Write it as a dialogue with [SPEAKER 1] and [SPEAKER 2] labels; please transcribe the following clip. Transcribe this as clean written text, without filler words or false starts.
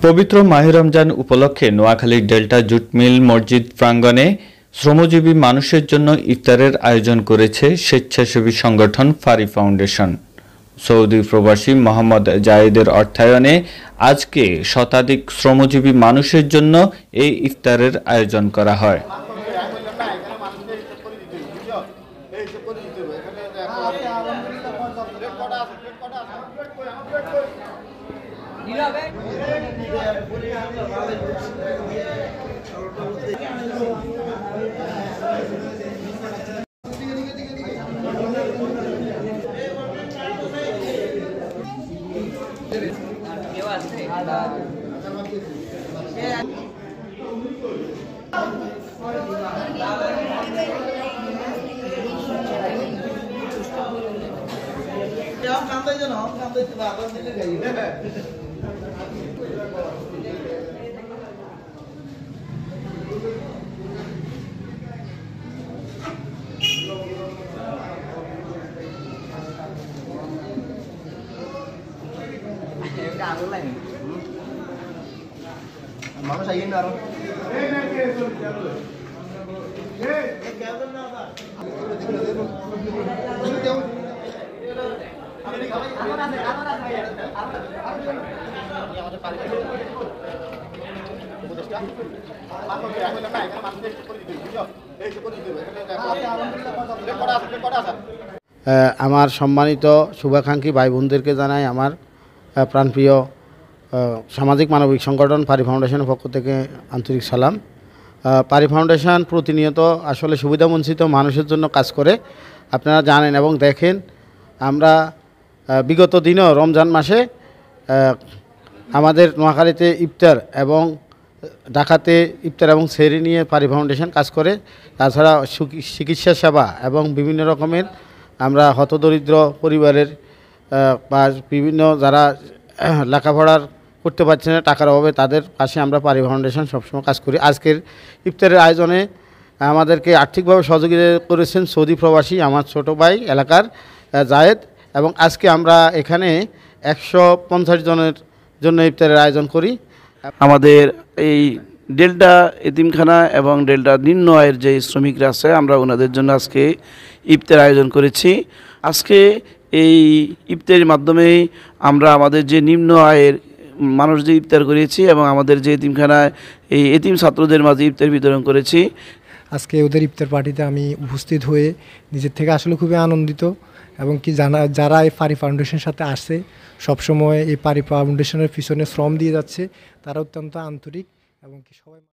[SPEAKER 1] পবিত্র মাহে রমজান উপলক্ষে নোয়াখালীর ডেল্টা জুট মিল মসজিদ প্রাঙ্গণে শ্রমজীবী মানুষের জন্য ইফতারের আয়োজন করেছে স্বেচ্ছাসেবী সংগঠন ফারি ফাউন্ডেশন। সৌদি প্রবাসী মোহাম্মদ জায়েদের অর্থায়নে আজকে শতাধিক শ্রমজীবী মানুষের জন্য এই ইফতারের আয়োজন করা হয়।
[SPEAKER 2] মানুষ আইন না আর
[SPEAKER 3] আমার সম্মানিত শুভাকাঙ্ক্ষী ভাই বোনদেরকে জানাই আমার প্রাণপ্রিয় সামাজিক মানবিক সংগঠন ফারি ফাউন্ডেশনের পক্ষ থেকে আন্তরিক সালাম। ফারি ফাউন্ডেশন প্রতিনিয়ত আসলে সুবিধাবঞ্চিত মানুষের জন্য কাজ করে, আপনারা জানেন এবং দেখেন। আমরা বিগত দিনও রমজান মাসে আমাদের নোয়াখালীতে ইফতার এবং ঢাকাতে ইফতার এবং সেহরি নিয়ে ফারি ফাউন্ডেশন কাজ করে। তাছাড়া চিকিৎসা সেবা এবং বিভিন্ন রকমের আমরা হতদরিদ্র পরিবারের বা বিভিন্ন যারা লেখাপড়ার করতে পারছে না টাকার অভাবে, তাদের পাশে আমরা ফারি ফাউন্ডেশন সবসময় কাজ করি। আজকের ইফতারের আয়োজনে আমাদেরকে আর্থিকভাবে সহযোগিতা করেছেন সৌদি প্রবাসী আমার ছোট ভাই এলাকার জায়েদ, এবং আজকে আমরা এখানে 150 জনের জন্য ইফতারের আয়োজন করি।
[SPEAKER 4] আমাদের এই ডেল্টা এতিমখানা এবং ডেল্টা নিম্ন আয়ের যে শ্রমিকরা আছে, আমরা ওনাদের জন্য আজকে ইফতার আয়োজন করেছি। আজকে এই ইফতারের মাধ্যমে আমরা আমাদের যে নিম্ন আয়ের মানুষ যে ইফতার করেছি এবং আমাদের যে এতিমখানায় এই এতিম ছাত্রদের মাঝে ইফতার বিতরণ করেছি।
[SPEAKER 5] আজকে ওদের ইফতার পার্টিতে আমি উপস্থিত হয়ে নিজের থেকে আসলে খুবই আনন্দিত, এবং কি যারা এই ফারি ফাউন্ডেশনের সাথে আসছে, সবসময় এই ফারি ফাউন্ডেশনের পিছনে শ্রম দিয়ে যাচ্ছে, তারা অত্যন্ত আন্তরিক এবং কি সবাই